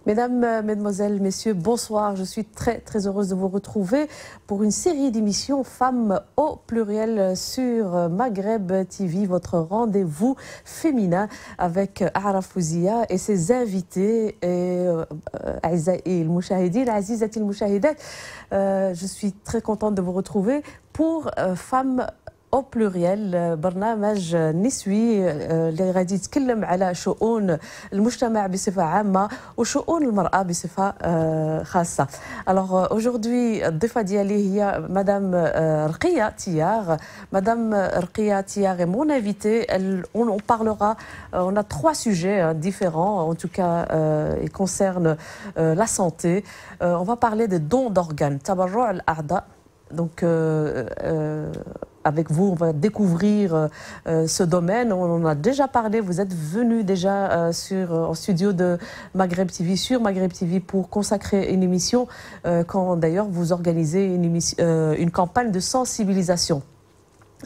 Mesdames, Mesdemoiselles, Messieurs, bonsoir. Je suis très heureuse de vous retrouver pour une série d'émissions Femmes au pluriel sur Maghreb TV, votre rendez-vous féminin avec Araf Fouzia et ses invités. أعزائي المشاهدين عزيزتي المشاهدات, je suis très contente de vous retrouver pour Femmes au pluriel, برنامج نسوي اللي غادي يتكلم على شؤون المجتمع بصفة عامة وشؤون المرأة بصفة خاصة. Alors aujourd'hui, الضيفة ديالي هي Madame Rkia Tiyar. Madame Rkia Tiyar est mon invitée. On parlera, on a trois sujets différents, en tout cas, ils concernent la santé. On va parler des dons d'organes, tabarru' al-a'da. Donc, avec vous, on va découvrir ce domaine. On en a déjà parlé. Vous êtes venu déjà en studio de Maghreb TV, sur Maghreb TV, pour consacrer une émission quand d'ailleurs vous organisez une campagne de sensibilisation.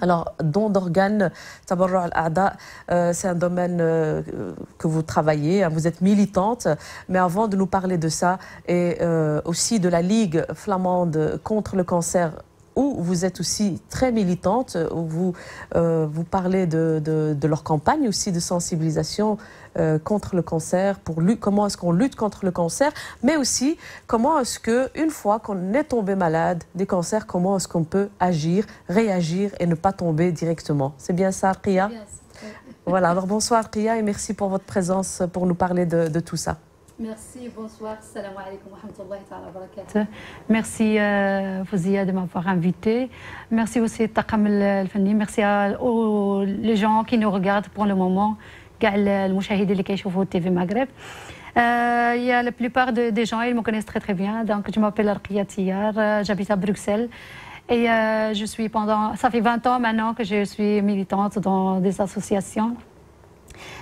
Alors, don d'organes, tabarru' al-a'da, c'est un domaine que vous travaillez, vous êtes militante, mais avant de nous parler de ça et aussi de la Ligue flamande contre le cancer, où vous êtes aussi très militante, où vous parlez de leur campagne aussi de sensibilisation contre le cancer, comment est-ce qu'on lutte contre le cancer, mais aussi comment est-ce qu'une fois qu'on est tombé malade des cancers, comment est-ce qu'on peut agir, réagir et ne pas tomber directement. C'est bien ça, Rkia? Voilà, alors bonsoir Rkia et merci pour votre présence pour nous parler de tout ça. Merci, bonsoir, salam alaikum wa rahmatullahi wa barakatuh. Merci Fouzia de m'avoir invité. Merci aussi Taqam al-Fanni. Merci aux les gens qui nous regardent pour le moment. المشاهدين اللي كيشوفوا TV Maghreb. Il y a la plupart des gens, ils me connaissent très bien. Donc je m'appelle Rkia Tiyar, j'habite à Bruxelles. Et je suis ça fait 20 ans maintenant que je suis militante dans des associations.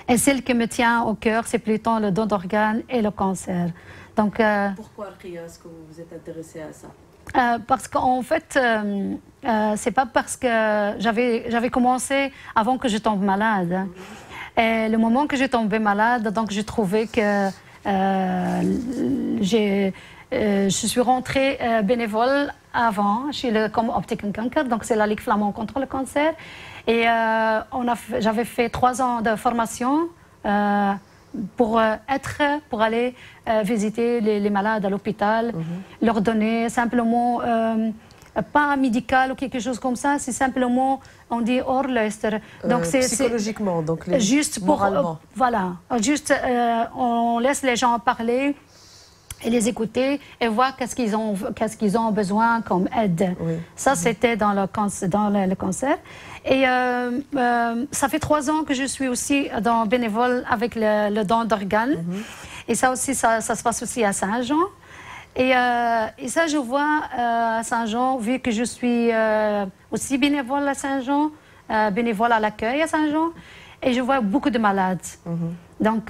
Et celle qui me tient au cœur, c'est plutôt le don d'organes et le cancer. Donc, pourquoi, Rkia, est-ce que vous vous êtes intéressée à ça? Parce qu'en fait, c'est pas parce que j'avais commencé avant que je tombe malade. Et le moment que j'ai tombé malade, donc j'ai trouvé que je suis rentrée bénévole avant chez le Com Optic Cancer, donc c'est la Ligue flamande contre le cancer. Et j'avais fait 3 ans de formation pour aller visiter les malades à l'hôpital, leur donner simplement, pas médical ou quelque chose comme ça, c'est simplement, on dit orluster. Donc psychologiquement, donc juste pour, voilà, juste on laisse les gens parler et les écouter et voir qu'est-ce qu'ils ont besoin comme aide. Oui. Ça, c'était dans le cancer. Et ça fait 3 ans que je suis aussi bénévole avec le don d'organes. Et ça aussi, ça se passe aussi à Saint-Jean. Et ça, je vois à Saint-Jean, vu que je suis aussi bénévole à Saint-Jean, bénévole à l'accueil à Saint-Jean, et je vois beaucoup de malades. Donc,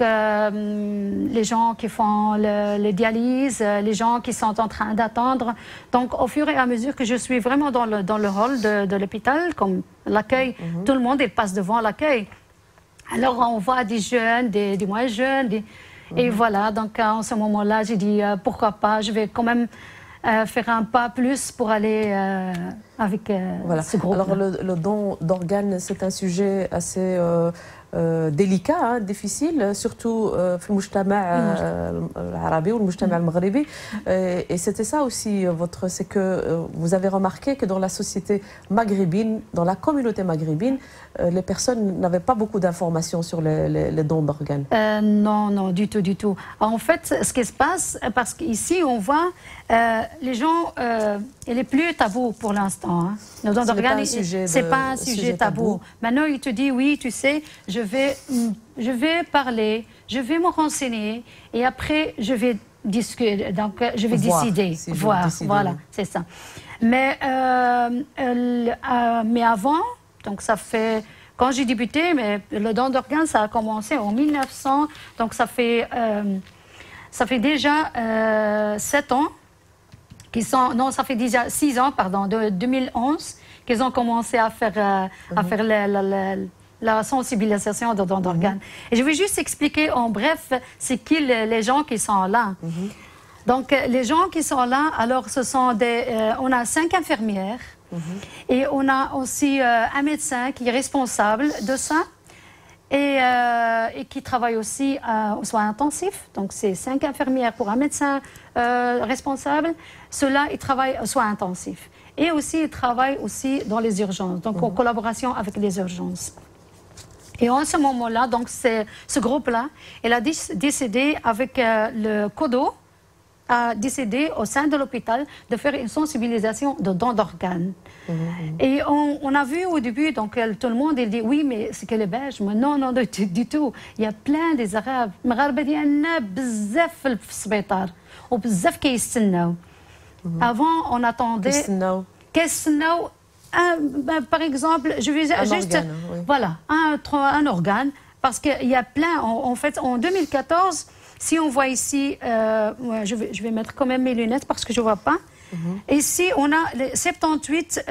les gens qui font les dialyses, les gens qui sont en train d'attendre. Donc, au fur et à mesure que je suis vraiment dans le rôle de l'hôpital, comme l'accueil, tout le monde il passe devant l'accueil. Alors, on voit des jeunes, des moins jeunes. Et voilà, donc en ce moment-là, j'ai dit pourquoi pas, je vais quand même faire un pas plus pour aller avec ce groupe. Alors, le don d'organes, c'est un sujet assez délicat, hein, difficile, surtout dans le mujtama arabe ou le mujtama maghribi. Et c'était ça aussi, c'est que vous avez remarqué que dans la société maghrébine, dans la communauté maghrébine, les personnes n'avaient pas beaucoup d'informations sur les dons d'organes. Non, du tout. En fait, ce qui se passe, parce qu'ici, on voit, les gens, il n'est plus tabou pour l'instant. Hein. Le don d'organes, c'est pas un sujet tabou. Maintenant, il te dit, oui, tu sais, je vais parler, je vais me renseigner, et après, je vais discuter, donc je vais décider, voir, voilà, c'est ça. Mais avant, donc ça fait, quand j'ai débuté, mais le don d'organes, ça a commencé en 1900, donc ça fait déjà 7 ans, ça fait déjà 6 ans, pardon, de 2011, qu'ils ont commencé à faire la sensibilisation de don d'organes. Et je vais juste expliquer en bref, c'est qui les gens qui sont là. Donc, les gens qui sont là, alors ce sont on a 5 infirmières et on a aussi un médecin qui est responsable de ça et qui travaille aussi aux soins intensifs. Donc, c'est 5 infirmières pour un médecin responsable. Ceux-là, ils travaillent aux soins intensifs. Et aussi, ils travaillent aussi dans les urgences, donc en collaboration avec les urgences. Et en ce moment-là, donc ce groupe-là, il a décidé avec le CODO, a décidé au sein de l'hôpital de faire une sensibilisation de don d'organes. Et on a vu au début, donc tout le monde il dit oui, mais c'est que les Belges. Mais non, non, du tout. Il y a plein des Arabes. المغاربة ديالنا بزاف في السبيطار وبزاف كيستناو. Avant, on attendait. Par exemple, je vais juste organe, oui. Voilà, un organe, parce qu'il y a plein. En fait, en 2014. Si on voit ici, je vais mettre quand même mes lunettes parce que je ne vois pas. Ici, on a les 78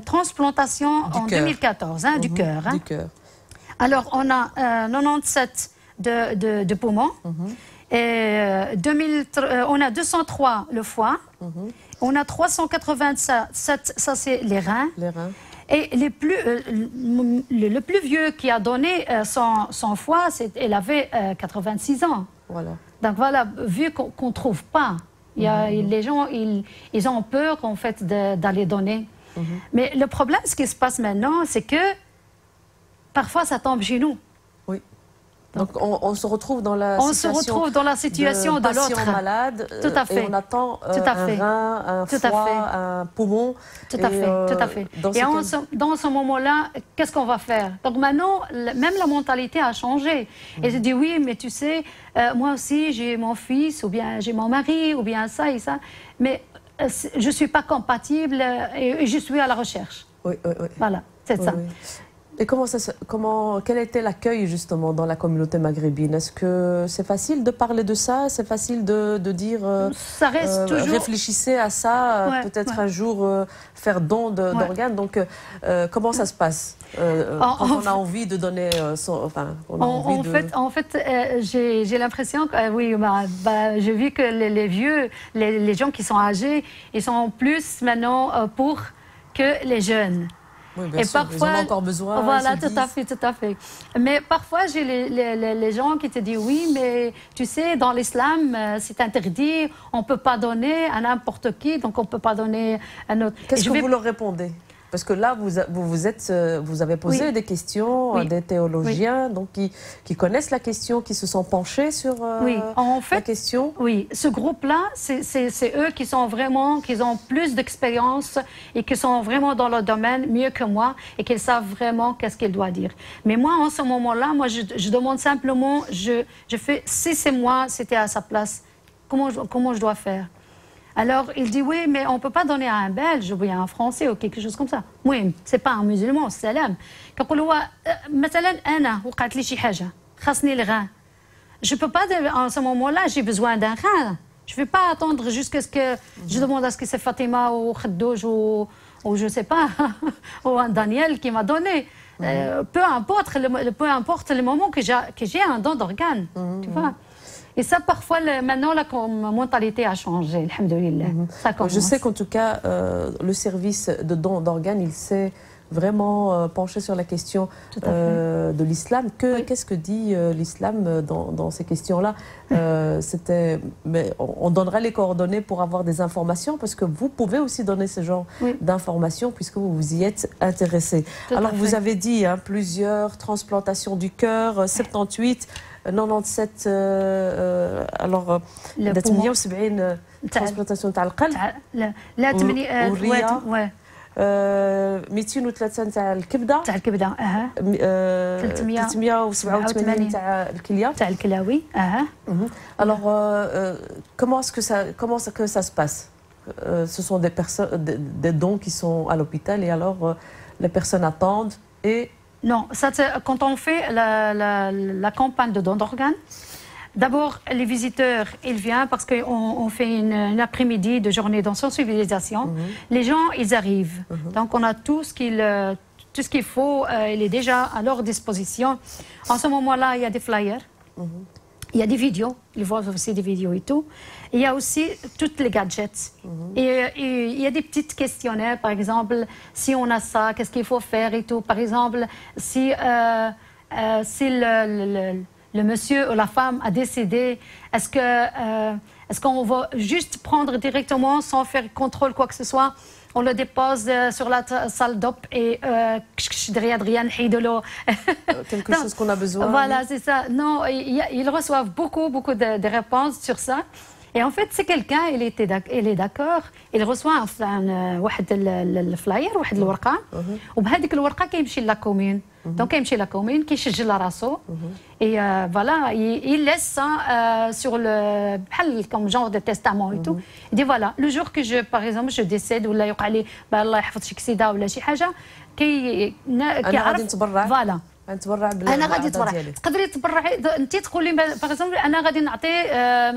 transplantations en 2014, du cœur. Hein. Alors, on a 97 de poumons. Et on a 203 le foie. On a 387, ça c'est les reins. Et le plus vieux qui a donné son foie, elle avait 86 ans. Voilà. Donc voilà, vu qu'on ne trouve pas, les gens, ils ont peur en fait d'aller donner. Mais le problème, ce qui se passe maintenant, c'est que parfois ça tombe chez nous. Oui. Donc on se retrouve dans la situation de l'autre malade. Tout à fait. Et on attend un rein, un foie, un poumon. Tout à fait. Et dans ce moment-là, qu'est-ce qu'on va faire? Donc maintenant, même la mentalité a changé. Et je dis oui, mais tu sais, moi aussi j'ai mon fils, ou bien j'ai mon mari, ou bien ça et ça. Mais je ne suis pas compatible et je suis à la recherche. Oui. Voilà, c'est ça. Et quel était l'accueil justement dans la communauté maghrébine? Est-ce que c'est facile de parler de ça? C'est facile de dire ça reste toujours... réfléchissez à ça, peut-être un jour faire don d'organes. Donc comment ça se passe quand on a envie de donner En fait, j'ai l'impression que j'ai vu que les vieux, les gens qui sont âgés, ils sont plus maintenant pour que les jeunes. Oui, bien sûr, parfois, ils en ont encore besoin. Voilà, tout à fait. Mais parfois, j'ai les gens qui te disent oui, mais tu sais, dans l'islam, c'est interdit, on ne peut pas donner à n'importe qui, donc on ne peut pas donner à notre... Qu'est-ce que vous leur répondez? Parce que là, vous avez posé des questions à des théologiens donc qui connaissent la question, qui se sont penchés sur la question. Oui, ce groupe-là, c'est eux qui ont plus d'expérience et qui sont vraiment dans le domaine mieux que moi et qui savent vraiment qu'est-ce qu'ils doivent dire. Mais moi, en ce moment-là, je demande simplement, je fais, si c'est moi, c'était à sa place, comment je dois faire? Alors, il dit, oui, mais on ne peut pas donner à un Belge ou bien à un Français ou quelque chose comme ça. Oui, ce n'est pas un musulman, c'est salam. Quand on voit, مثلا أنا وقعت لي شي حاجة خاصني le rein. Je ne peux pas, en ce moment-là, j'ai besoin d'un rein. Je ne vais pas attendre jusqu'à ce que je demande à ce que c'est Fatima ou Khadouj ou je ne sais pas, ou un Daniel qui m'a donné. Peu importe le moment que j'ai un don d'organe, tu vois. Et ça, parfois, maintenant, la mentalité a changé, alhamdoulilah. Je sais qu'en tout cas, le service de don d'organes, il s'est vraiment penché sur la question de l'islam. Qu'est-ce que dit l'islam dans ces questions-là? On donnera les coordonnées pour avoir des informations, parce que vous pouvez aussi donner ce genre d'informations, puisque vous vous y êtes intéressé. Alors, vous avez dit plusieurs transplantations du cœur, 78... 97 alors دات 170 ترانسبلانتاسيون تاع القلب لا 203 تاع الكبده 387 تاع الكلى oui alors comment que ça se passe? Ce sont des dons qui sont à l'hôpital et alors les personnes attendent et non, quand on fait la campagne de don d'organes, d'abord, les visiteurs, ils viennent parce qu'on fait une après-midi de journée de sensibilisation. Les gens, ils arrivent. Donc, on a tout ce tout ce qu'il faut, il est déjà à leur disposition. En ce moment-là, il y a des flyers, il y a des vidéos, ils voient aussi des vidéos et tout. Il y a aussi toutes les gadgets. Et il y a des petites questionnaires, par exemple, si on a ça, qu'est-ce qu'il faut faire et tout. Par exemple, si le monsieur ou la femme a décédé, est-ce qu'on va juste prendre directement sans faire contrôle quoi que ce soit? On le dépose sur la salle d'op et quelque chose qu'on a besoin. Voilà, c'est ça. Non, ils reçoivent beaucoup de réponses sur ça. Et en fait, c'est quelqu'un, il est d'accord, il reçoit un flyer, واحد الورقة وبهذيك الورقة كيمشي لا كومين. Donc كيمشي لا كومين كيسجل راسو et voilà, il laisse ça sur le بحال comme genre de testament et tout. Il dit voilà, le jour que je par exemple je décède ولا يوقع لي الله يحفظ شي كسيده ولا شي حاجة كيعرف فوالا نتبرع انا غادي نتبرع. تقدري تبرعي انت تقولي باغ انا غادي نعطي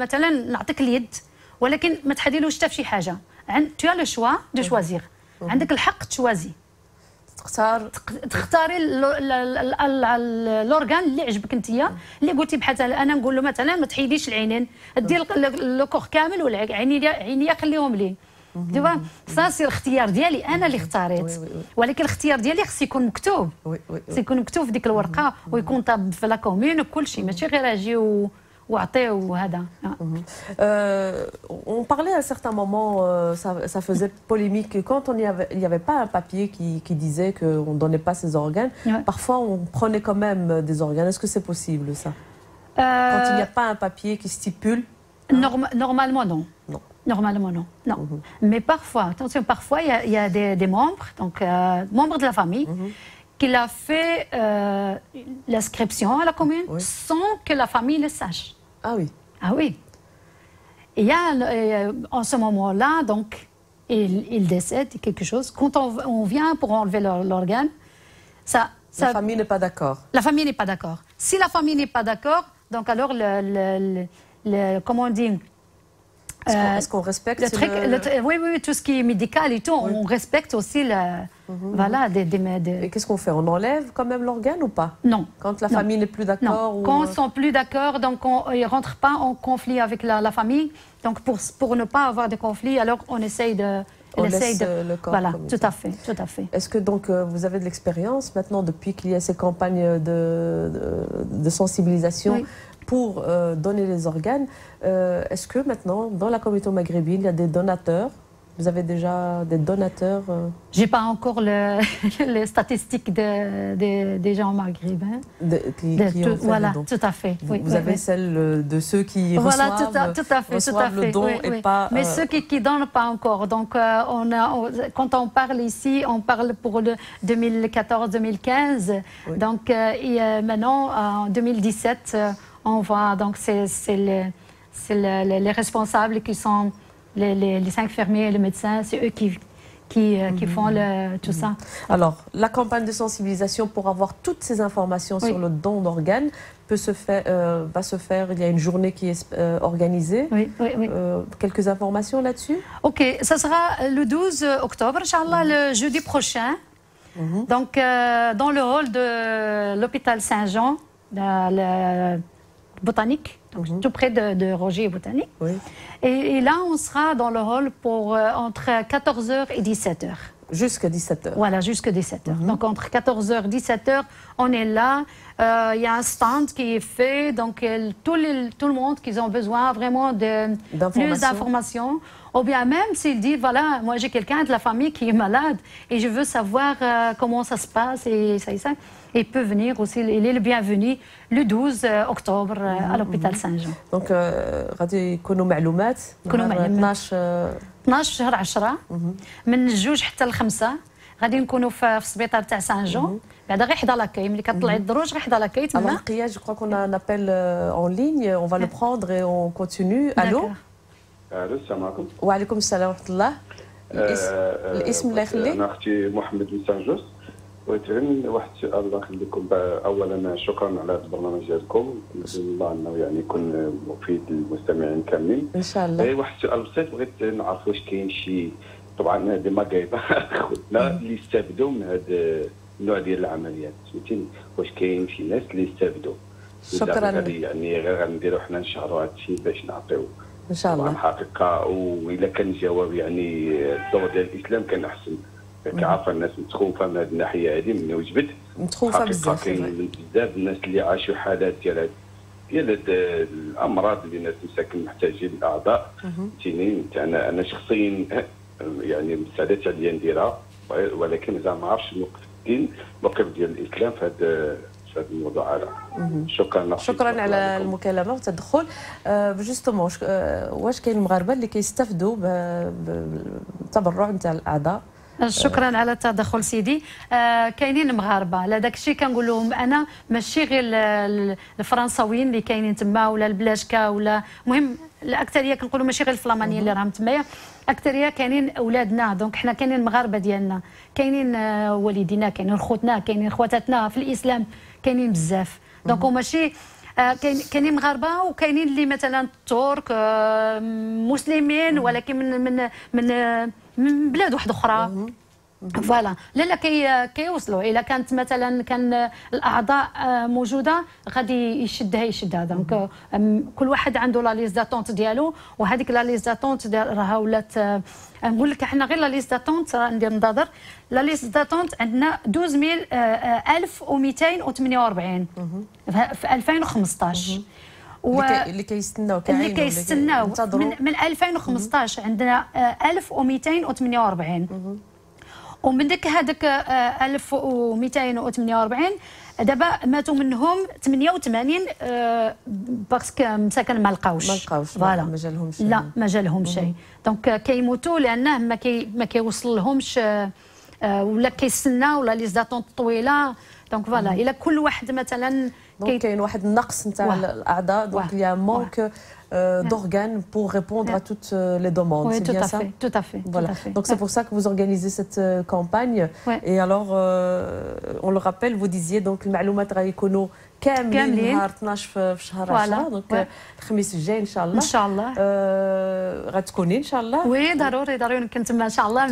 مثلا نعطيك اليد ولكن ما تحديلوش حتى في شي حاجه. تو لو شوا دو شوازير، عندك الحق تشوازي تختاري الاورغان اللي عجبك انتيا، اللي قلتي بحال انا نقول له مثلا ما تحيديش العينين، دير لو كور كامل ولا عينيا خليهم لي. دابا سا سي الاختيار ديالي انا اللي اختاريت، ولكن الاختيار ديالي خص يكون مكتوب، خص يكون مكتوب في ديك الورقه ويكون طاب في لا كومين وكل شيء، ماشي غير اجي وعطيو هذا. On parlait à un certain moment, ça faisait polémique quand il n'y avait pas un papier qui disait qu'on ne donnait pas ses organes. Parfois on prenait quand même des organes. Est-ce que c'est possible ça? Quand il n'y a pas un papier qui stipule? Normalement non. Normalement, non. Mais parfois, attention, parfois, il y a des membres, donc membres de la famille, qui a fait l'inscription à la commune sans que la famille le sache. Ah oui. Ah oui. Il y a, en ce moment-là, donc, il décède, quelque chose. Quand on vient pour enlever l'organe, la famille n'est pas d'accord. La famille n'est pas d'accord. Si la famille n'est pas d'accord, donc alors, comment on dit, est-ce qu'on respecte oui, tout ce qui est médical et tout, on respecte aussi voilà, Et qu'est-ce qu'on fait? On enlève quand même l'organe ou pas? Non. Quand la famille n'est plus d'accord? Quand ils ne sont plus d'accord, donc ils ne rentrent pas en conflit avec la famille. Donc pour ne pas avoir de conflit, alors on essaye de... On laisse le corps. Voilà, tout à fait, tout à fait. Est-ce que donc vous avez de l'expérience maintenant depuis qu'il y a ces campagnes de sensibilisation pour donner les organes? Est-ce que maintenant, dans la communauté maghrébine, il y a des donateurs? Vous avez déjà des donateurs? J'ai pas encore les statistiques des gens maghrébins. Voilà, donc. Tout à fait. Vous avez celle de ceux qui reçoivent le don et pas... Mais ceux qui ne donnent pas encore. Donc, quand on parle ici, on parle pour le 2014-2015. Donc, maintenant, en 2017, on voit, donc c'est les responsables qui sont les infirmiers et les médecins, c'est eux qui font tout ça. Alors, la campagne de sensibilisation pour avoir toutes ces informations sur le don d'organes va se faire, il y a une journée qui est organisée. Oui. Quelques informations là-dessus? Ok, ça sera le 12 octobre, Inch'Allah, le jeudi prochain. Donc, dans le hall de l'hôpital Saint-Jean, le botanique, donc tout près de Roger Botanique. Et là, on sera dans le hall pour entre 14h et 17h. Jusqu'à 17h. Voilà, jusqu'à 17h. Donc entre 14h et 17h, on est là. Il y a un stand qui est fait. Donc tout le monde qui ont besoin vraiment de plus d'informations. Ou bien même s'il dit, voilà, moi j'ai quelqu'un de la famille qui est malade et je veux savoir comment ça se passe et ça. Il peut venir aussi, il est le bienvenu le 12 octobre à l'hôpital Saint-Jean. Donc, غادي يكونوا معلومات 12 شهر 10 من 2 حتى ل 5 غادي نكونوا في السبيطار تاع سان جون، بعدا غير حدا لاكاي ملي كطلعي الدروج غير حدا لاكاي تما. Alors Ria, je crois qu'on a un appel en ligne, on va le prendre et on continue. Allô? الو السلام عليكم. وعليكم السلام ورحمة الله. الاسم الله يخليك. أنا أختي محمد بن سانجوس. بغيت غير واحد السؤال الله يخليكم. أولا شكرا على هذا البرنامج ديالكم، نسأل الله أنه يعني يكون مفيد للمستمعين كاملين. إن شاء الله. واحد السؤال بسيط بغيت نعرف واش كاين شي طبعا هذه مقايضة خوتنا اللي استافدوا من النوع ديال العمليات فهمتيني. واش كاين شي ناس اللي استافدوا؟ شكرا. يعني غير غنديروا حنا نشهروا هذا الشيء باش نعطيو ان شاء الله حقيقه. واذا كان الجواب يعني الدور ديال الاسلام كان احسن. كعارفه الناس متخوفه من هذه الناحيه هذه من وجبت متخوفه بزاف. كاين بزاف الناس اللي عاشوا حالات ديال الامراض اللي الناس مساكن محتاجين الاعضاء فهمتيني. انا شخصيا يعني مستعدات عليا نديرها، ولكن زعما ما عرفتش الموقف ديال الاسلام في هذا الموضوع هذا. شكرا على المكالمه والتدخل. جوستومون واش كاين المغاربه اللي كيستافدوا بالتبرع نتاع الاعضاء؟ شكرا على التدخل سيدي. كاينين مغاربه، لا داك الشيء كنقول لهم انا ماشي غير الفرنساويين اللي كاينين تما ولا البلاشكا ولا المهم الاكثريه كنقولوا ماشي غير الفلامانيين اللي راهم تمايا، اكثريه كاينين اولادنا. دونك حنا كاينين المغاربه ديالنا، كاينين والدينا، كاينين خوتنا، كاينين خواتاتنا في الاسلام، كاينين بزاف. دونك ماشي كاينين مغاربه وكاينين اللي مثلا ترك مسلمين ولكن من بلاد واحده اخرى. فوالا لا كيوصلوا. الا كانت مثلا كان الاعضاء موجوده غادي يشدها. دونك كل واحد عنده لا ليست داتونت ديالو، وهذيك لا ليست داتونت راها ولات نقول لك احنا غير لا ليست داتونت ندير نظاظر. لا ليست داتونت عندنا 12248 في 2015. اللي كيستناو من 2015 عندنا 1248. ومن هذاك 1248 دابا ماتوا منهم 88 باسكو مساكن ما لقاوش. فوالا ما جالهمش. لا ما جالهمش شيء. دونك كيموتوا لانه ما كيوصل لهمش ولا كيستناو ولا لي زاتونط طويله. دونك فوالا الا كل واحد مثلا كاين واحد النقص نتاع الاعضاء. دونك il y a un manque d'organes pour répondre à toutes les demandes. Oui, c'est bien ça? Tout à fait. Voilà. Donc c'est pour ça que vous organisez cette campagne. Et alors on le rappelle, vous disiez donc المعلومات غيكونوا كاملين نهار 12 في شهر 10. دونك الخميس الجاي ان شاء الله. ان شاء الله غتكوني ان شاء الله. وي ضروري نكون تما ان شاء الله.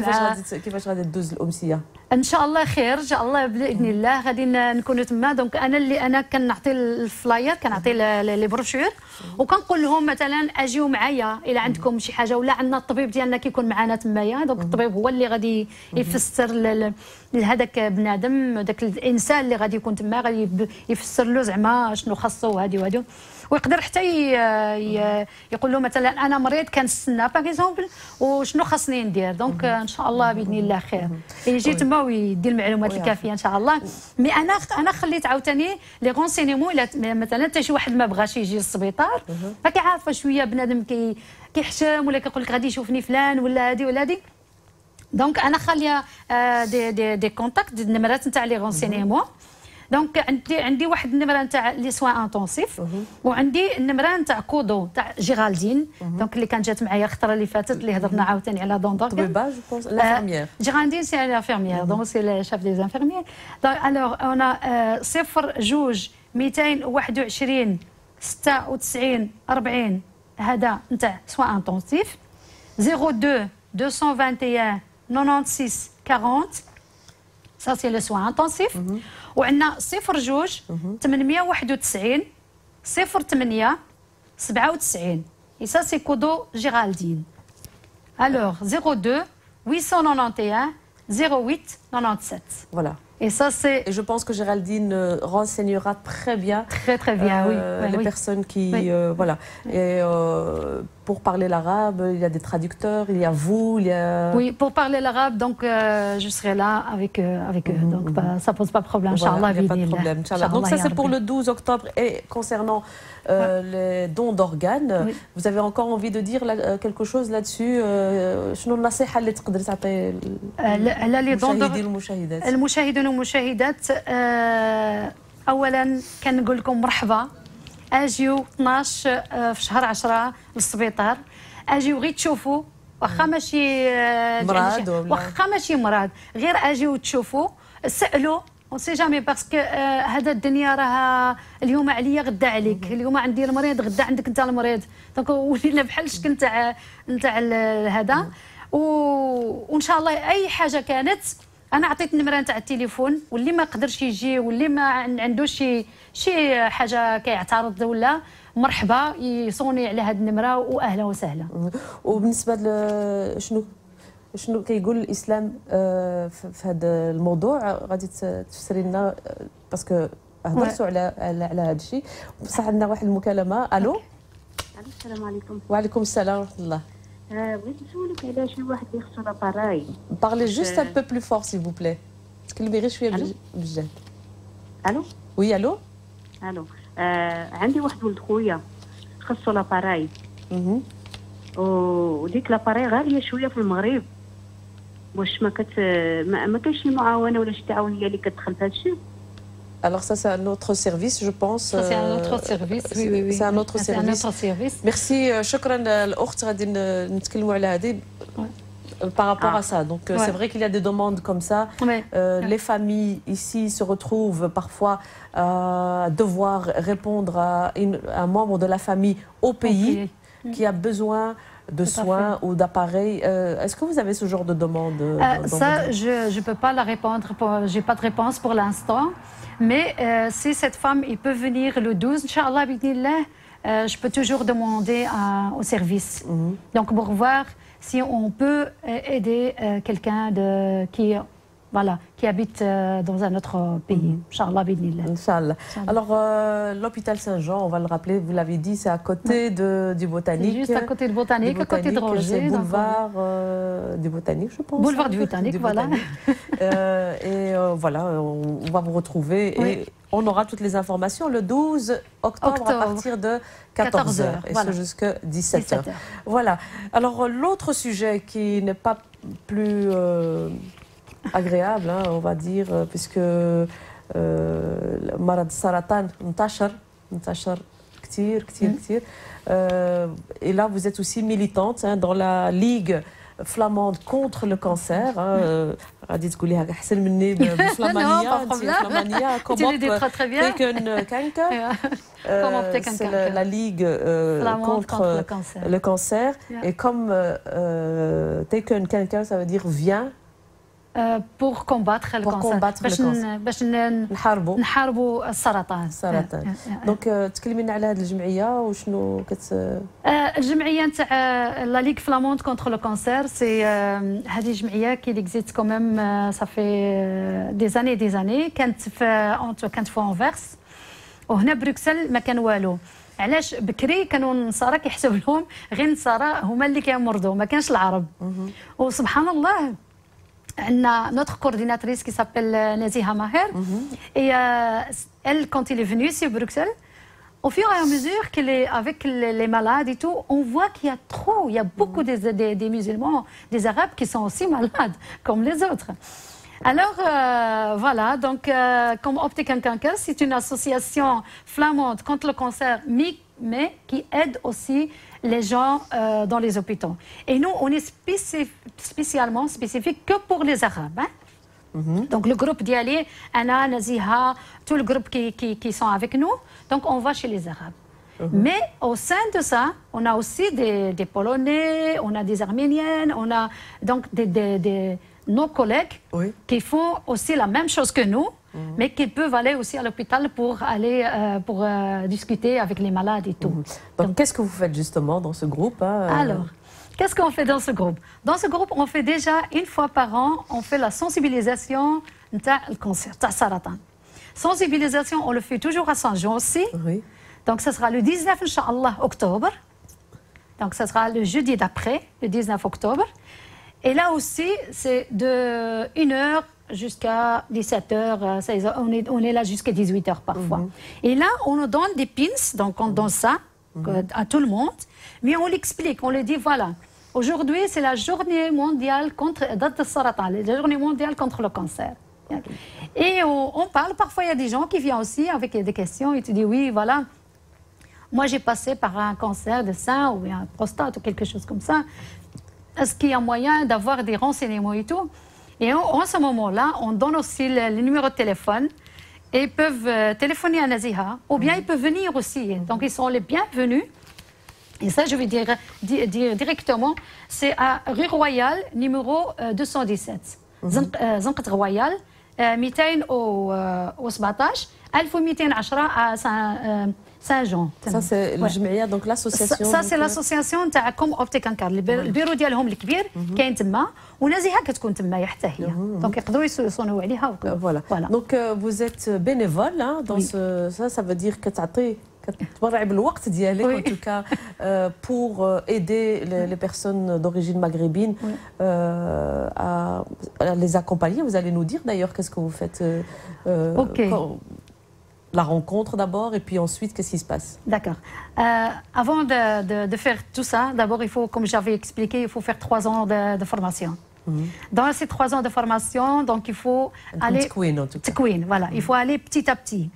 كيفاش غادي تدوز الامسيه؟ ان شاء الله خير ان شاء الله باذن الله غادي نكونوا تما. دونك انا كنعطي الفلاير، كنعطي لي بروشور وكنقول لهم مثلا اجيو معايا الا عندكم شي حاجه، ولا عندنا الطبيب ديالنا كيكون معنا تمايا. دونك الطبيب هو اللي غادي يفسر لهذاك بنادم، داك الانسان اللي غادي يكون تما غادي يفسر له زعما شنو خاصو وهادي ويقدر حتى يقول له مثلا انا مريض كنستنى باغ اكزومبل وشنو خاصني ندير. دونك ان شاء الله باذن الله خير يجي تما ويدير المعلومات الكافيه ان شاء الله. مي انا خليت عاوتاني لي غونسينيمون الا مثلا حتى شي واحد ما بغاش يجي للسبيطار، راكي عارفه شويه بنادم كيحشم ولا كيقول لك غادي يشوفني فلان ولا هادي ولا هادي. دونك انا خاليه دي كونتاكت النمرات نتاع لي غونسينيمون. دونك عندي واحد النمره نتاع لي سوان انتونسيف، وعندي النمره نتاع كودو تاع جيرالدين. دونك اللي كانت جات معايا الخطره اللي فاتت اللي هضرنا عاوتاني على دون دورغ. طبيبه جو بونس لافيرميير. جيرالدين سي لافيرميير، دونك سي لي شاف دي انفيرميير. دونك الوغ انا 0 96 40 هذا نتاع سوان انتونسيف. 02 221 96 40 ça c'est le soin intensif. وعندنا 02 891 08 97 et ça c'est Kodo Géraldine. Alors 02 891 08 97. Voilà. Et ça c'est. Et je pense que Géraldine renseignera très bien. Très bien, oui. Les personnes qui voilà. Et pour parler l'arabe, il y a des traducteurs, il y a vous, il y a. Oui, pour parler l'arabe, donc je serai là avec eux. Donc ça pose pas de problème. Voilà, Inch'Allah, il n'y a pas de problème. Donc ça c'est pour le 12 octobre. Et concernant les dons d'organes, vous avez encore envie de dire quelque chose là-dessus? شنو النصيحة اللي تقدر تعطي المشاهدين والمشاهدات؟ المشاهدين والمشاهدات اولا كنقول لكم مرحبا. اجيو 12 في شهر 10 للسبيطار، اجيو غير تشوفوا واخا ماشي مراد واخا ماشي مراد، غير اجيو تشوفوا سالوا اون سي جامي باسكو هذا الدنيا راها اليوم عليا غدا عليك، اليوم عندي المريض غدا عندك انت المريض. دونك ولينا بحال الشكل نتاع هذا. وان شاء الله اي حاجه كانت انا عطيت النمره نتاع التليفون، واللي ما قدرش يجي واللي ما عندوش شي حاجه كيعترض ولا مرحبا يصوني على هذه النمره واهلا وسهلا. وبالنسبه شنو كيقول الاسلام في هذا الموضوع؟ غادي تفسري لنا باسكو هضرتوا على هذا الشيء. بصح عندنا واحد المكالمه. الو السلام عليكم. وعليكم السلام ورحمه الله. بغيت نسولك على شي واحد اللي خصو لاباراي. بارلي جوست ان بو بلو فور سيل فو بلي. تكلمي غير شويه بالجهد. الو وي الو. الو عندي واحد ولد خويا خصو لاباراي. وديك لاباراي غاليه شويه في المغرب. واش ما كاينش شي معاونه ولا شي تعاونيه اللي كتدخل في هذا الشيء؟ Alors ça c'est un autre service je pense. Ça c'est un autre service. Oui oui oui. C'est un autre service. Merci. شكرا الأخت. غادي نتكلموا على هذه par rapport à ça. Donc c'est vrai qu'il y a des demandes comme ça. Les familles ici se retrouvent parfois à devoir répondre à un membre de la famille au pays qui a besoin de soins ou d'appareils. Est-ce que vous avez ce genre de demande? Ça, je ne peux pas la répondre. Je n'ai pas de réponse pour l'instant. Mais si cette femme il peut venir le 12, Inch'Allah, je peux toujours demander au service. Donc, pour voir si on peut aider quelqu'un qui habite dans un autre pays. Inch'Allah, Inch'Allah. Alors, l'hôpital Saint-Jean, on va le rappeler, vous l'avez dit, c'est à côté du Botanique. C'est juste à côté du Botanique, à côté de Roger. C'est boulevard du Botanique, je pense. Boulevard du Botanique, voilà. Et voilà, on va vous retrouver et on aura toutes les informations le 12 octobre à partir de 14h et ce jusqu'à 17h. Voilà. Alors, l'autre sujet qui n'est pas plus agréable, hein, on va dire, puisque مرض السرطان انتشر كثير. Et là, vous êtes aussi militante dans la Ligue flamande contre le cancer. غادي تقوليها احسن مني بالفلامانيه. انت فلامانيه c'est la Ligue contre le cancer. Et comme taken quelqu'un, ça veut dire viens. Pour combattre le cancer. باش نحاربوا السرطان. دونك تكلمي لنا على هذه الجمعيه وشنو الجمعيه نتاع لا ليغ فلاموند كونتر لو كانسير. سي هذه جمعيه كي اكزيست كوميم صافي دي زاني. كانت في انفيرس وهنا بروكسل ما كان والو. علاش بكري كانوا النصارى كيحسب لهم غير النصارى هما اللي كيمرضوا ما كانش العرب. وسبحان الله عندنا notre coordinatrice qui s'appelle Naziha Maher. Et elle, quand il est venu ici à Bruxelles, au fur et à mesure qu'elle est avec les malades et tout, on voit qu'il y a il y a beaucoup des musulmans, des arabes qui sont aussi malades comme les autres. Alors voilà, donc comme Optic and Cancer, c'est une association flamande contre le cancer, mais qui aide aussi les gens dans les hôpitaux. Et nous, on est spécialement spécifique que pour les Arabes. Hein? Donc le groupe d'Yali, Anna, Naziha, tout le groupe qui sont avec nous, donc on va chez les Arabes. Mais au sein de ça, on a aussi des Polonais, on a des Arméniennes, on a donc nos collègues qui font aussi la même chose que nous, mais qui peuvent aller aussi à l'hôpital pour aller pour discuter avec les malades et tout. Donc qu'est-ce que vous faites justement dans ce groupe? Alors, qu'est-ce qu'on fait dans ce groupe? Dans ce groupe, on fait déjà une fois par an, on fait la sensibilisation de le cancer, de saratan. Sensibilisation, on le fait toujours à Saint-Jean aussi. Donc ce sera le 19 Inch'Allah octobre. Donc ce sera le jeudi d'après, le 19 octobre. Et là aussi, c'est de 1h jusqu'à 17h. On est là jusqu'à 18h parfois. Et là, on nous donne des pins, donc on donne ça à tout le monde. Mais on l'explique, on lui dit voilà, aujourd'hui c'est la journée mondiale contre la journée mondiale contre le cancer. Et on parle, parfois il y a des gens qui viennent aussi avec des questions et tu dis oui, voilà. Moi j'ai passé par un cancer de sein ou un prostate ou quelque chose comme ça. Est-ce qu'il y a moyen d'avoir des renseignements et tout? Et en ce moment-là, on donne aussi le numéro de téléphone et ils peuvent téléphoner à Naziha ou bien ils peuvent venir aussi. Donc ils sont les bienvenus. Et ça, je vais dire directement, c'est à rue Royale, numéro 217. زنقة غويال 217 1210 سان-جون. Ça c'est الجمعية donc l'association. Ça c'est l'association تاعكم اوبتيك انكار. البيرو ديالهم الكبير كاين تما ونزيهة كتكون تما حتى هي. دونك يقدروا يصونوا عليها. Voilà. Donc vous êtes bénévole dans ça veut dire que تعطي كتبرع بالوقت ديالك en tout cas pour aider les personnes d'origine maghrébine à les accompagner. Vous allez nous dire d'ailleurs qu'est-ce que vous faites. La rencontre d'abord et puis ensuite qu'est-ce qui se passe? D'accord. Avant de faire tout ça, d'abord il faut, comme j'avais expliqué, il faut faire 3 ans de formation. Dans ces 3 ans de formation, donc il faut aller تكوين voilà, il faut aller petit à petit.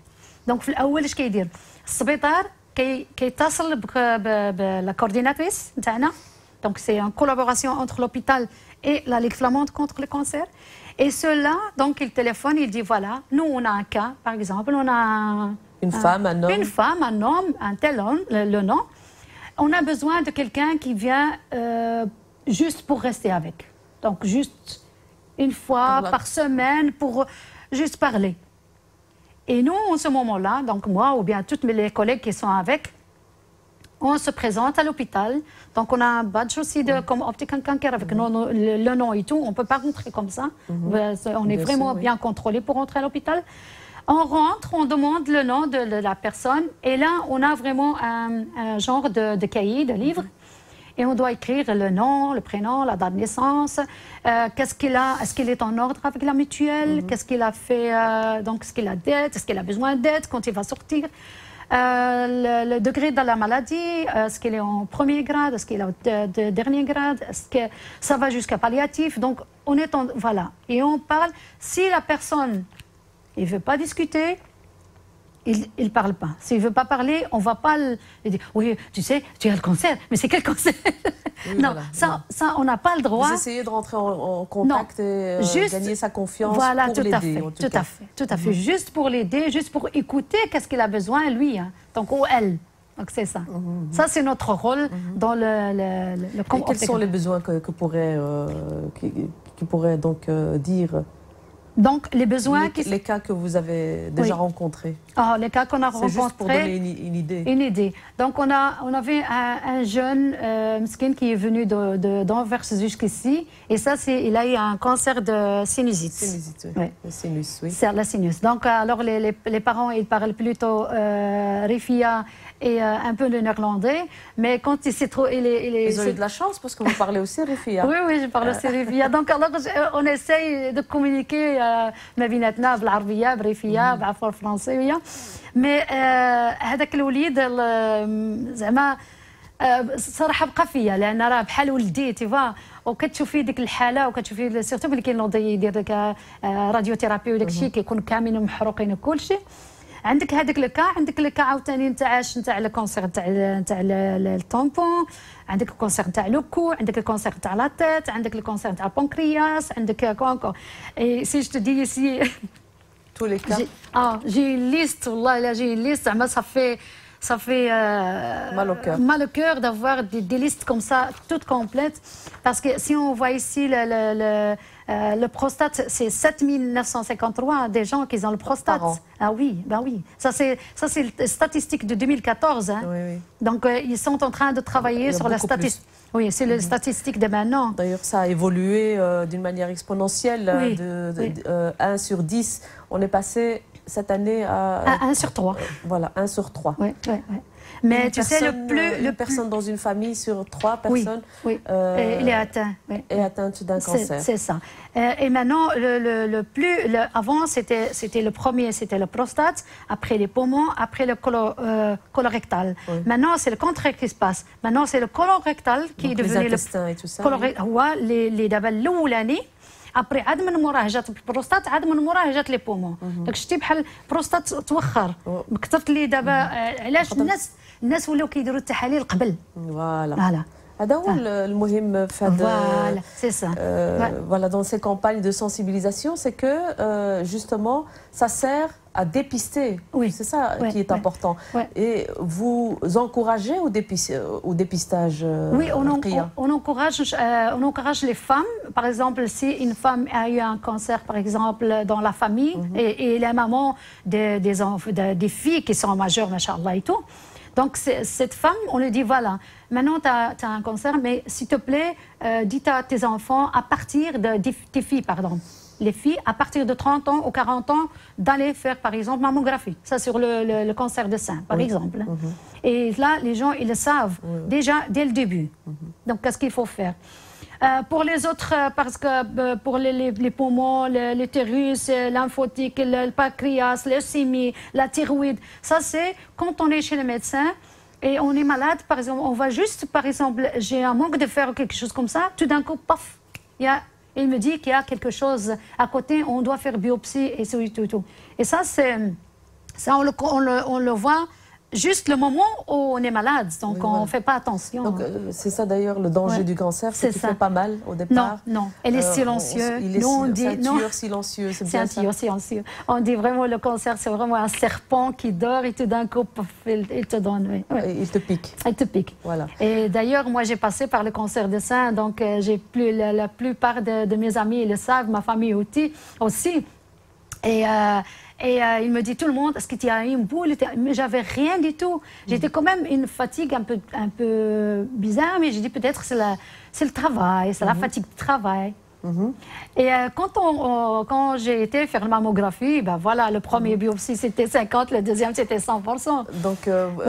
Donc في الأول اش كيدير؟ السبيطار كيتصل بلا coordinatrice نتاعنا. Donc c'est en collaboration entre l'hôpital et la Ligue flamande contre le cancer. Et cela, donc il téléphone, il dit voilà, nous on a un cas, par exemple, on a une femme, un homme, un tel homme, le nom. On a besoin de quelqu'un qui vient juste pour rester avec. Donc juste une fois par semaine pour juste parler. Et nous, en ce moment-là, donc moi ou bien toutes mes collègues qui sont avec, on se présente à l'hôpital. Donc on a un badge aussi comme optique cancer avec le nom et tout. On ne peut pas rentrer comme ça. On est vraiment bien contrôlé pour rentrer à l'hôpital. On rentre, on demande le nom de la personne. Et là, on a vraiment un genre de cahier, de livre. Et on doit écrire le nom, le prénom, la date de naissance. Qu'est-ce qu'il a? Est-ce qu'il est en ordre avec la mutuelle? Qu'est-ce qu'il a fait? Donc, est-ce qu'il a dette? Est-ce qu'il a besoin d'aide quand il va sortir? Le degré de la maladie, est-ce qu'il est en premier grade, est-ce qu'il est au dernier grade, est-ce que ça va jusqu'à palliatif. Donc on est en, voilà, et on parle. Si la personne il veut pas discuter, il parle pas. S'il veut pas parler, on va pas lui dire oui, tu sais, tu as le cancer, mais c'est quel cancer? Non, ça on n'a pas le droit. Vous essayez de rentrer en contact et gagner sa confiance pour l'aider. Tout à fait. Juste pour l'aider, juste pour écouter qu'est-ce qu'il a besoin lui, hein. Donc ou elle. Donc c'est ça. Ça c'est notre rôle dans le et quels sont les besoins que pourrait donc dire? Donc les besoins les cas que vous avez déjà rencontrés. Les cas qu'on a rencontrés. C'est juste pour donner une idée. Une idée. Donc on avait un jeune skin qui est venu d'Anvers jusqu'ici et ça il a eu un cancer de sinusite. Sinusite, oui. Le sinus, oui. C'est la sinus. Donc alors les parents ils parlent plutôt Rifia et un peu le néerlandais, mais quand il s'est trop, ils ont eu de la chance parce que vous parlez aussi Rifia. Oui, je parle aussi Rifia. Donc alors on essaye de communiquer ما بيناتنا بالعربيه بريفيه بعفوا الفرنسيه مي هذاك الوليد زعما صراحه بقى فيا لان راه بحال ولدي تيفا وكتشوفي ديك الحاله وكتشوفي سيرتو ملي كاين يدير داك راديو ثيرابي وداك الشيء كيكون كاملين محروقين وكلشي. عندك هذاك الكا، عندك الكا عاوتاني نتاع الكونسير نتاع الطومبون، عندك الكونسير نتاع لوكو، عندك الكونسير نتاع لا تيت، عندك الكونسير نتاع البنكرياس، عندك كونكو. اي سي جو دي سي tous les cas. J'ai une liste, والله لا j'ai une liste زعما ça fait mal au cœur d'avoir des listes comme ça toutes complètes parce que si on voit ici le prostate, c'est 7953 des gens qui ont le prostate. Ah oui, ben oui. Ça c'est les statistiques de 2014. Hein. Oui. Donc ils sont en train de travailler sur la statistique. Oui, c'est les statistiques de maintenant. D'ailleurs, ça a évolué d'une manière exponentielle. De 1 sur 10, on est passé cette année à 1 sur 3. Voilà, 1 sur 3. Oui. Mais tu sais, le personne dans une famille sur 3 personnes il est atteint. Est atteinte d'un cancer. C'est ça. Et maintenant, avant, c'était le premier, c'était le prostate, après les poumons, après le colorectal. Maintenant, c'est le contraire qui se passe. Maintenant, c'est le colorectal qui est devenu les intestins et tout ça. les دابا الاولاني ابري عاد من موراه جات البروستات عاد من موراه جات لي بومون داك شتي بحال البروستات توخر كثرت لي دابا علاش الناس ولاو كيديروا التحاليل قبل فوالا هذا هو المهم في هذا. Voilà, c'est ça. Voilà, dans ces campagnes de sensibilisation, c'est que justement, ça sert à dépister. Oui. C'est ça qui est important. Et vous encouragez au dépistage? Oui, on encourage les femmes. Par exemple, si une femme a eu un cancer, par exemple, dans la famille, et la maman des filles qui sont majeures, machallah et tout. Donc, cette femme, on lui dit, voilà, maintenant tu as un cancer, mais s'il te plaît, dis à tes enfants, à partir de tes filles, pardon, les filles, à partir de 30 ans ou 40 ans, d'aller faire, par exemple, mammographie. Ça, sur le cancer de sein, par exemple. Et là, les gens, ils le savent déjà dès le début. Donc, qu'est-ce qu'il faut faire? Pour les autres, parce que pour les poumons, l'utérus, lymphotique, le pancréas, le leucémie, la thyroïde, ça c'est quand on est chez le médecin et on est malade, par exemple, on va juste, par exemple, j'ai un manque de fer ou quelque chose comme ça, tout d'un coup, paf, il me dit qu'il y a quelque chose à côté, on doit faire biopsie et tout. Et ça, on le voit juste le moment où on est malade, donc on ne fait pas attention. Donc c'est ça d'ailleurs le danger du cancer, c'est qu'il ne fait pas mal au départ. Non, elle est silencieuse. C'est un tueur silencieux, c'est bien ça. C'est un tueur silencieux. On dit vraiment le cancer, c'est vraiment un serpent qui dort et tout d'un coup, il te donne. Il te pique. Il te pique. Voilà. Et d'ailleurs, moi j'ai passé par le cancer de sein, donc la plupart de mes amis ils le savent, ma famille aussi. Et il me dit, tout le monde, est-ce que tu as une boule? Mais j'avais rien du tout. J'étais quand même une fatigue un peu bizarre, mais j'ai dit peut-être c'est le travail, c'est la fatigue du travail. Et quand j'ai été faire la mammographie, ben voilà, le premier biopsie c'était 50, le deuxième c'était 100%. Donc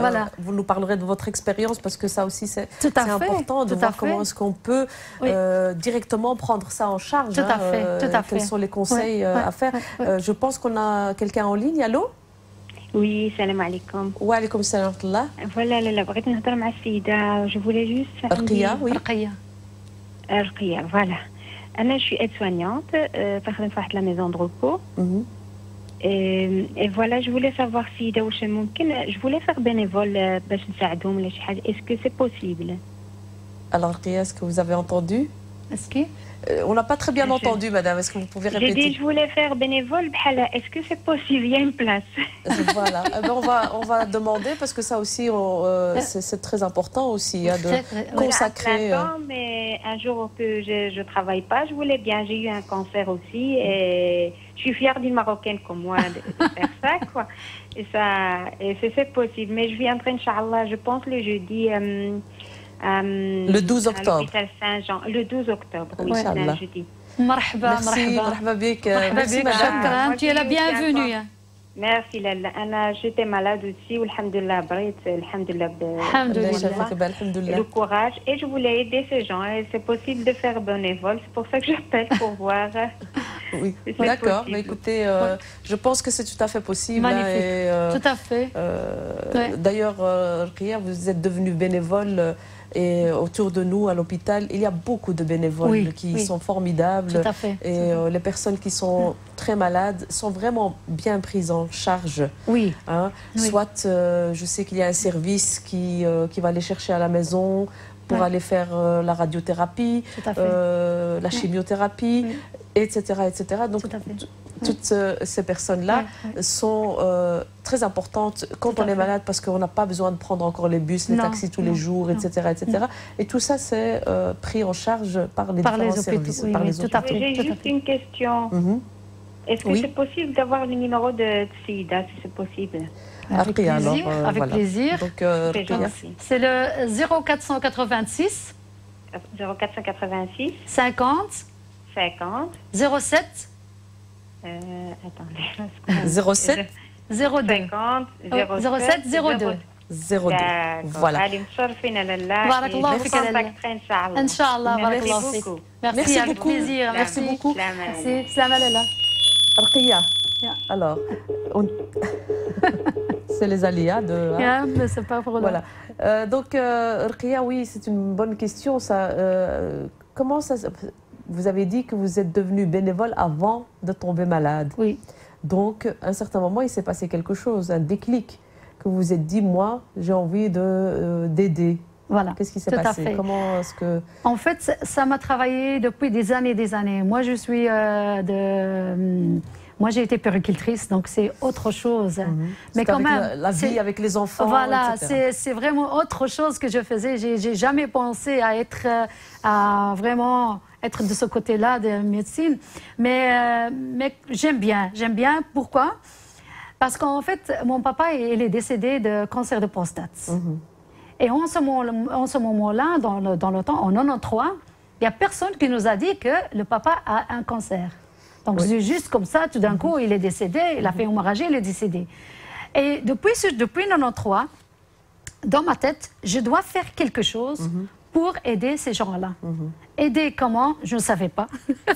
voilà. Vous nous parlerez de votre expérience parce que ça aussi c'est important de voir comment est-ce qu'on peut directement prendre ça en charge. Tout à fait. Quels sont les conseils à faire. Je pense qu'on a quelqu'un en ligne. Allô? Oui, salam alaikum. Wa alaikum salam. Voilà, بغيت نهضر مع السيدة. Je voulais juste... Ruqia, oui. Ruqia, voilà. Je suis aide-soignante, je la maison de repos. Et voilà, je voulais savoir si je voulais faire bénévole. Est-ce que c'est possible? Alors, est-ce que vous avez entendu? Est-ce que on n'a pas très bien entendu, madame. Est-ce que vous pouvez répéter? J'ai dit, je voulais faire bénévole. Est-ce que c'est possible? Il y a une place. Voilà. On va demander parce que ça aussi, c'est très important aussi de consacrer. Mais un jour que je ne travaille pas, je voulais bien. J'ai eu un cancer aussi et je suis fière d'une Marocaine comme moi de faire ça, quoi. Et c'est possible. Mais je viendrai, Inch'Allah, je pense le jeudi. Le 12 octobre. À l'hôpital Saint-Jean. Le 12 octobre, oui, c'est un jeudi. مرحبا بك شكرا tu es la bienvenue. Merci Lalla. J'étais malade aussi, alhamdoulilah, le courage. Et je voulais aider ces gens. Et c'est possible de faire bénévole. C'est pour ça que j'appelle pour voir. Oui, d'accord. Mais écoutez, je pense que c'est tout à fait possible. Magnifique. Tout à fait. D'ailleurs, Ruqia, vous êtes devenue bénévole. Et autour de nous, à l'hôpital, il y a beaucoup de bénévoles qui sont formidables. Tout à fait. Et les personnes qui sont très malades sont vraiment bien prises en charge. Oui. Hein? Soit, je sais qu'il y a un service qui va les chercher à la maison pour aller faire la radiothérapie, la chimiothérapie, etc., etc. Donc, toutes ces personnes-là sont très importantes quand on est malade parce qu'on n'a pas besoin de prendre encore les bus, les taxis tous les jours, etc., etc. Et tout ça, c'est pris en charge par les différents services. Oui, par les tout à fait. J'ai juste une question. Est-ce que c'est possible d'avoir le numéro de Sida, si c'est possible? Avec plaisir. Avec plaisir. Donc, c'est le 0486 0486 50 07 07 02 07 02 02. Voilà. بارك الله فيك ان شاء الله بارك الله فيك. Merci beaucoup. Merci beaucoup. Merci. Salam Lalla. Ruqia. Alors, c'est les aléas de. Mais c'est pas pour voilà. Donc, Ruqia, oui, c'est une bonne question. Ça, comment ça? Vous avez dit que vous êtes devenue bénévole avant de tomber malade. Oui. Donc, à un certain moment, il s'est passé quelque chose, un déclic, que vous vous êtes dit, moi, j'ai envie d'aider Voilà. Qu'est-ce qui s'est passé? Comment est-ce que... En fait, ça m'a travaillé depuis des années et des années. Moi, je suis Moi, j'ai été puéricultrice, donc c'est autre chose. Mais quand même, la vie avec les enfants. Voilà, c'est vraiment autre chose que je faisais. J'ai jamais pensé à vraiment être de ce côté-là de médecine. Mais j'aime bien. J'aime bien. Pourquoi? Parce qu'en fait, mon papa, il est décédé de cancer de prostate. Et en ce moment-là, dans le temps, en 93, il n'y a personne qui nous a dit que le papa a un cancer. Donc, c'est juste comme ça, tout d'un coup, il est décédé, il a fait hémorragie, il est décédé. Et depuis 93, dans ma tête, je dois faire quelque chose pour aider ces gens-là. Aider comment? Je ne savais pas.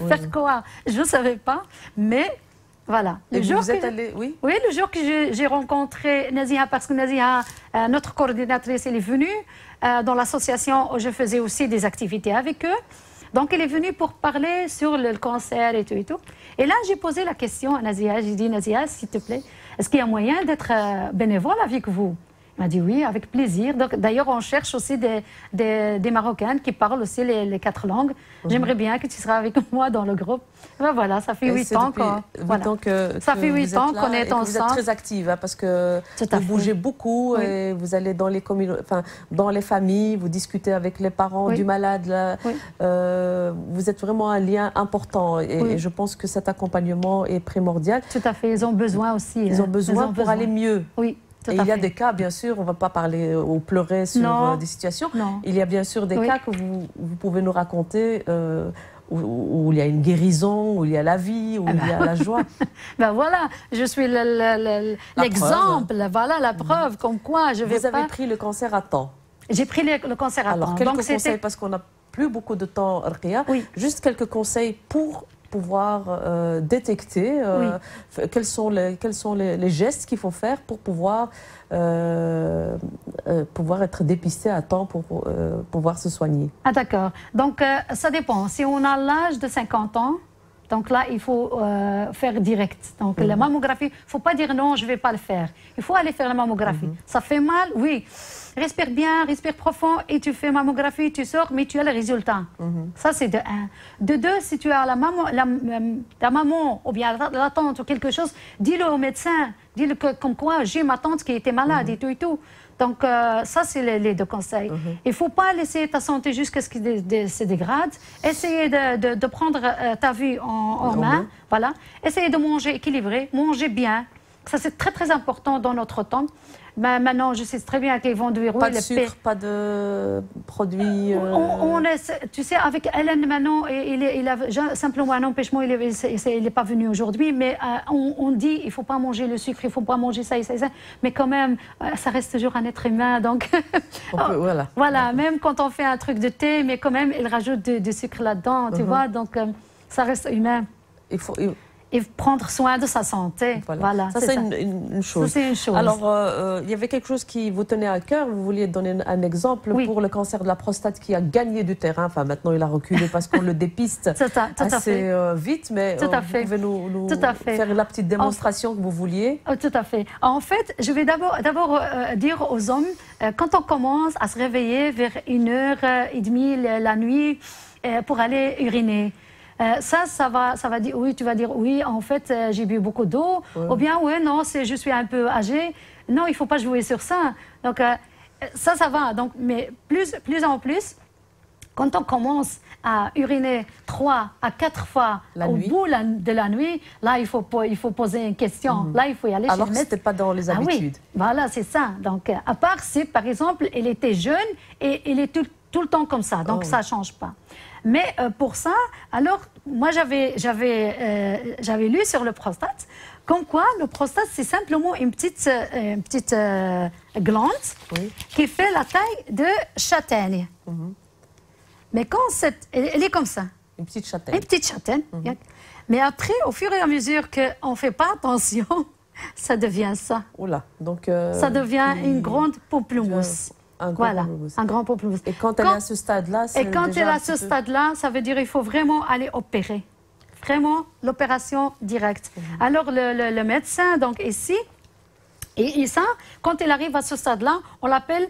Faire quoi? Je ne savais pas. Mais voilà. Le jour vous êtes allé, oui? Oui, le jour que j'ai rencontré Nazia, parce que Nazia, notre coordinatrice, elle est venue dans l'association où je faisais aussi des activités avec eux. Donc, elle est venue pour parler sur le cancer et tout et tout. Et là, j'ai posé la question à Nazia. J'ai dit, Nazia, s'il te plaît, est-ce qu'il y a moyen d'être bénévole avec vous? Il m'a dit oui, avec plaisir. D'ailleurs, on cherche aussi des Marocaines qui parlent aussi les 4 langues. J'aimerais bien que tu seras avec moi dans le groupe. Ben voilà, ça fait 8 ans ça fait 8 ans qu'on est ensemble. Vous êtes très active, hein, parce que vous bougez beaucoup et vous allez dans les dans les familles, vous discutez avec les parents du malade. Là, vous êtes vraiment un lien important et je pense que cet accompagnement est primordial. Tout à fait, ils ont besoin aussi. Ils ont besoin pour aller mieux. Oui. Et il y a des cas, bien sûr, on ne va pas parler ou pleurer sur des situations. Non. Il y a bien sûr des cas que vous pouvez nous raconter où il y a une guérison, où il y a la vie, où il y a la joie. Ben voilà, je suis l'exemple, voilà la preuve, comme quoi je vais Vous avez pris le cancer à temps. J'ai pris le cancer à temps. Alors, quelques conseils, parce qu'on n'a plus beaucoup de temps, Ruqayya. Juste quelques conseils pour pouvoir détecter quels sont les gestes qu'il faut faire pour pouvoir être dépisté à temps pour pouvoir se soigner. Ah d'accord. Donc ça dépend. Si on a l'âge de 50 ans, donc là, il faut faire direct. Donc la mammographie, il ne faut pas dire non, je ne vais pas le faire. Il faut aller faire la mammographie. Ça fait mal, oui. Respire bien, respire profond et tu fais mammographie, tu sors, mais tu as le résultat. Ça, c'est de 1. De 2, si tu as ta maman ou bien la tante ou quelque chose, dis-le au médecin. Dis-le comme quoi j'ai ma tante qui était malade et tout et tout. Donc, ça, c'est les 2 conseils. Il ne faut pas laisser ta santé jusqu'à ce qu'elle se dégrade. Essayer de prendre ta vie en main. Voilà. Essayer de manger équilibré, manger bien. Ça, c'est très, très important dans notre temps. Ben, maintenant, je sais très bien qu'ils vont du pas de sucre, pas de produits... tu sais, avec Hélène, maintenant, il a simplement un empêchement, il n'est pas venu aujourd'hui, mais on dit qu'il ne faut pas manger le sucre, il ne faut pas manger ça et ça et ça, mais quand même, ça reste toujours un être humain, donc... voilà, même quand on fait un truc de thé, mais quand même, il rajoute du sucre là-dedans, tu vois, donc ça reste humain. Et prendre soin de sa santé. Voilà, ça, c'est une chose. Ça, c'est une chose. Alors, il y avait quelque chose qui vous tenait à cœur. Vous vouliez donner un exemple pour le cancer de la prostate qui a gagné du terrain. Enfin, maintenant, il a reculé parce qu'on le dépiste assez vite. Mais vous pouvez nous faire la petite démonstration que vous vouliez. Tout à fait. En fait, je vais d'abord dire aux hommes, quand on commence à se réveiller vers 1h30 la nuit pour aller uriner, ça va dire, oui, tu vas dire, oui, en fait, j'ai bu beaucoup d'eau, ou bien, oui, non, je suis un peu âgée. Non, il ne faut pas jouer sur ça. Donc, ça va. Donc, mais plus en plus, quand on commence à uriner 3 à 4 fois au bout de la nuit, là, il faut poser une question. Là, il faut y aller chez le médecin. Alors, ce n'était pas dans les habitudes. Oui, voilà, c'est ça. Donc, à part si, par exemple, il était jeune et il est tout le temps comme ça. Donc, ça ne change pas. Mais pour ça, alors, moi, j'avais lu sur le prostate, comme quoi le prostate, c'est simplement une petite glande qui fait la taille de châtaigne. Mais quand elle est comme ça. Une petite châtaigne. Une petite châtaigne. Mais après, au fur et à mesure qu'on ne fait pas attention, ça devient ça. Oula, donc... ça devient une grande pamplemousse. Un grand pamplemousse. Et quand elle est à ce stade-là, ça veut dire qu'il faut vraiment aller opérer. Vraiment, l'opération directe. Alors, le médecin, donc ici, et ça, quand il arrive à ce stade-là, on l'appelle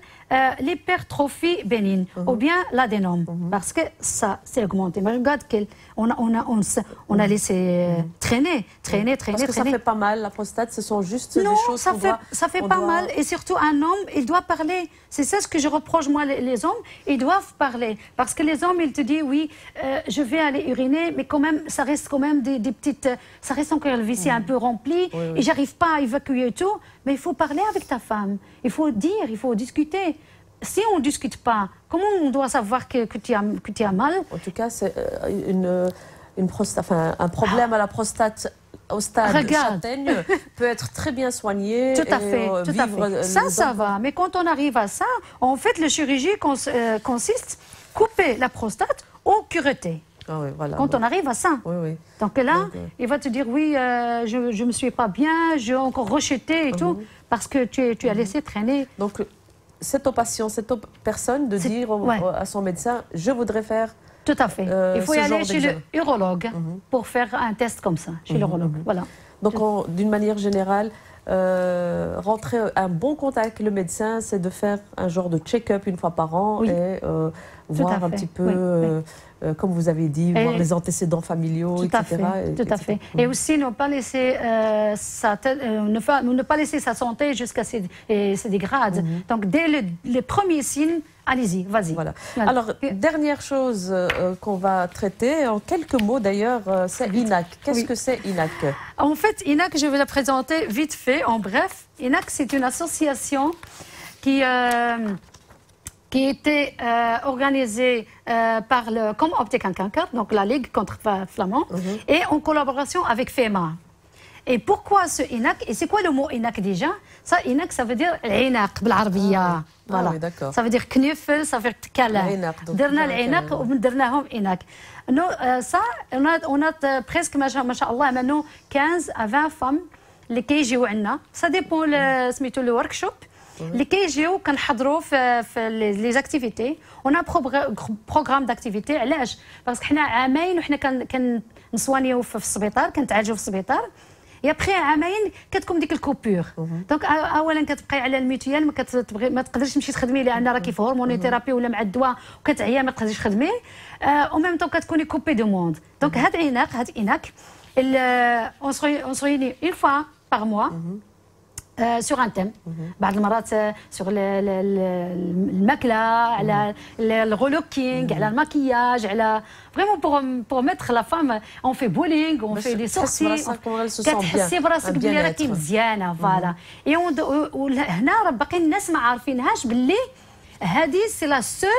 l'hypertrophie bénigne ou bien l'adénome, parce que ça s'est augmenté. Mais regarde on a laissé traîner. Parce que ça fait pas mal, la prostate, ce sont juste des choses ça fait pas mal. Et surtout, un homme, il doit parler. C'est ça ce que je reproche, moi, les hommes. Ils doivent parler. Parce que les hommes, ils te disent, oui, je vais aller uriner, mais quand même, ça reste quand même des petites... Ça reste encore le vessie un peu rempli. Et j'arrive pas à évacuer tout. Mais il faut parler avec ta femme. Il faut dire, il faut discuter. Si on ne discute pas, comment on doit savoir que tu as mal? En tout cas, c'est une prostate, enfin, un problème à la prostate au stade châtaigne peut être très bien soigné. Tout à fait, tout à fait. Ça va. Mais quand on arrive à ça, en fait, la chirurgie consiste à couper la prostate ou cureter. Ah oui, voilà, quand on arrive à ça. Oui. Donc là, il va te dire, oui, je ne me suis pas bien, j'ai encore rejeté et tout, parce que tu as laissé traîner. Donc, c'est aux patients, c'est aux personnes de dire à son médecin, je voudrais faire... Tout à fait. Il faut y aller chez le urologue pour faire un test comme ça, chez l'urologue. Voilà. Donc, d'une manière générale, rentrer un bon contact avec le médecin, c'est de faire un genre de check-up une fois par an et voir un petit peu, comme vous avez dit, voir les antécédents familiaux, etc. Tout à fait. Et aussi ne pas laisser ne pas laisser sa santé jusqu'à se dégrade. Donc dès les premiers signes, allez-y, vas-y. Voilà. Alors, dernière chose qu'on va traiter, en quelques mots d'ailleurs, c'est INAC. Qu'est-ce que c'est INAC? En fait, INAC, je vais la présenter vite fait, en bref. INAC, c'est une association qui était organisée par le comme Optic en Cancer, donc la Ligue contre Flamand, et en collaboration avec FEMA. Et pourquoi ce INAC? Et c'est quoi le mot INAC déjà? Ça, INAC, ça veut dire العناق بالعربية. Voilà. Ça veut dire knufel, ça veut dire câlin. درنا العناق ودرناهم INAC. Ça, on a presque, machallah, maintenant 15 à 20 femmes اللي كيجيو عندنا. Ça dépend سميتو le workshop. اللي كيجيو كنحضروا في لي زاكتيفيتي. On a un programme d'activité. علاش؟ باسكو حنا عامين وحنا كنصوانيو في السبيطار، كنتعالجوا في السبيطار. يا بخي عامين كتكون ديك الكوبور. دونك اولا كتبقاي على الميتيان ما تقدرش تمشي تخدمي لان راكي في هرموني ثيرابي ولا مع الدواء وكتعيا ما تقدريش تخدمي. او ميم طون كتكوني كوبي دو موند. دونك هاد إناك اون se réunit une fois par mois sur un thème. بعض المرات sur الماكله، على الرولوكينغ، على الماكياج، على vraiment pour mettre la femme. On fait bowling, on fait des sorties. كتحسي براسك بلي راكي مزيانه. فوالا. اي هنا باقي الناس ما عارفينهاش باللي هذه سي لا سول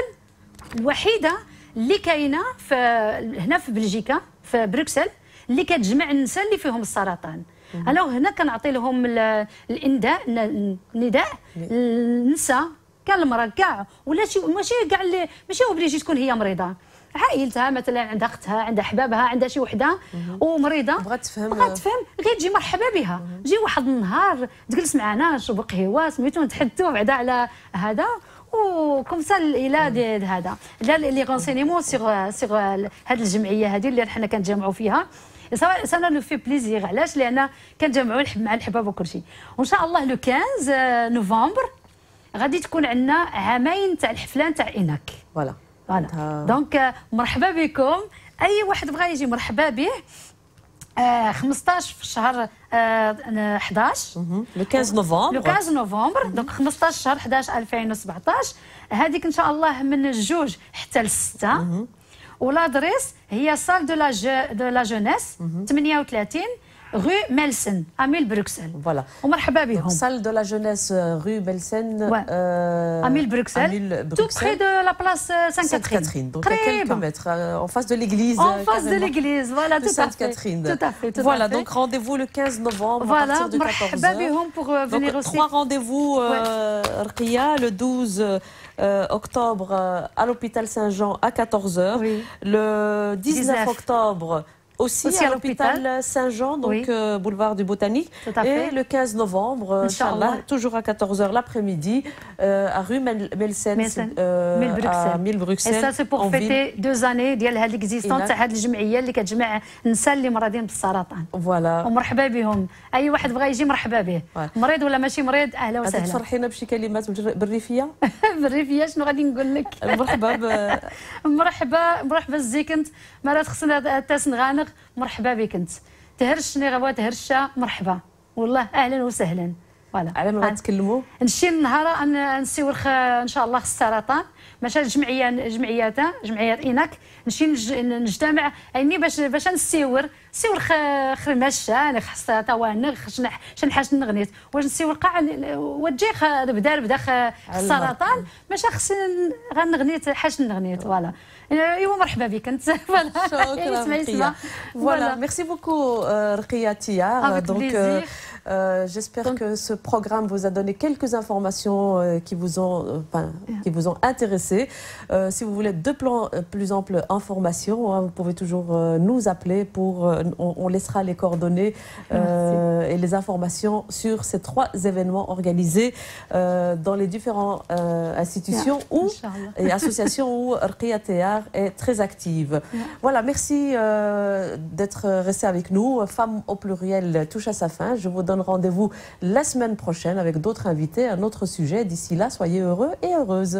الوحيده اللي كاينه هنا في بلجيكا في بروكسل اللي كتجمع النساء اللي فيهم السرطان. الوغ هنا كنعطي لهم النداء النساء كاع المراه كاع ولا ماشي كاع ماشي اوبليجي تكون هي مريضه، عائلتها مثلا عندها اختها عندها احبابها عندها شي وحده ومريضه بغات تفهم غير تجي مرحبا بها. تجي واحد النهار تجلس معنا نشربوا قهوه سميتو نتحدثوا بعدا على هذا وكم سا الى هذا لي غونسينيمون سيغ هذه الجمعيه هذه اللي حنا كنتجمعوا فيها. سا نو في بليزير. علاش؟ لان كنجمعوا مع الحباب وكل شيء. وان شاء الله لو 15 نوفمبر غادي تكون عندنا عامين تاع الحفلان تاع إناك. فوالا. دونك مرحبا بكم، اي واحد بغى يجي مرحبا به. 15 في الشهر 11 لو 15 نوفمبر. دونك 15 شهر 11 2017. هذيك ان شاء الله من الجوج حتى للستة. والادريس هي سال دو لا جونيس 38 rue Melsen, à Mille Bruxelles. Voilà. ومرحبا بهم. Salle de la jeunesse, rue Melsen. À Mille Bruxelles. Tout près de la place Sainte-Catherine. Donc à quelques mètres, en face de l'église. En face de l'église, voilà, tout à fait. Sainte-Catherine. Tout à fait. Voilà, donc rendez-vous le 15 novembre à partir de 14h. pour venir aussi. 3 rendez-vous, Rkia, le 12 octobre à l'hôpital Saint-Jean à 14h. Oui. Le 19 octobre aussi à l'hôpital Saint-Jean, donc boulevard du Botanique. Et le 15 novembre, Inch'Allah, toujours à 14h l'après-midi, à rue Melsens, à Mille-Bruxelles. Et ça, c'est pour fêter 2 années de l'existence de cette الجمعيه اللي كتجمع النساء اللي مرضين بالسرطان. فوالا. ومرحبا بهم، اي واحد بغى يجي مرحبا به، مريض ولا ماشي مريض اهلا وسهلا. تفرحينا بشي كلمات بالريفيه؟ بالريفيه شنو غادي نقول لك؟ مرحبا زيك انت، مرات خصنا تاس نغانق، مرحبا بك انت، تهرشني غوا تهرشه، مرحبا والله اهلا وسهلا. فوالا. على من غتكلموا؟ نمشي النهار نسيور ان شاء الله السرطان، ماشي جمعيات إناك نمشي نجتمع يعني باش نسيور خرمشه خص توانغ شنحاش نغنيت واش نسيور قاع وتجي بدا السرطان ماشي خص غنغنيت حاجه نغنيت فوالا. ايوا مرحبا بك انت. شكرا رقية. Voilà, merci beaucoup Ruqayya Tiyar. Donc j'espère que ce programme vous a donné quelques informations qui vous ont intéressé. Si vous voulez de plus amples informations, vous pouvez toujours nous appeler pour on laissera les coordonnées et les informations sur ces 3 événements organisés dans les différentes institutions et associations où Ruqayya Tiyar est très active. Voilà, merci d'être resté avec nous. Femmes au pluriel touche à sa fin. Je vous donne rendez-vous la semaine prochaine avec d'autres invités, un autre sujet. D'ici là, soyez heureux et heureuses.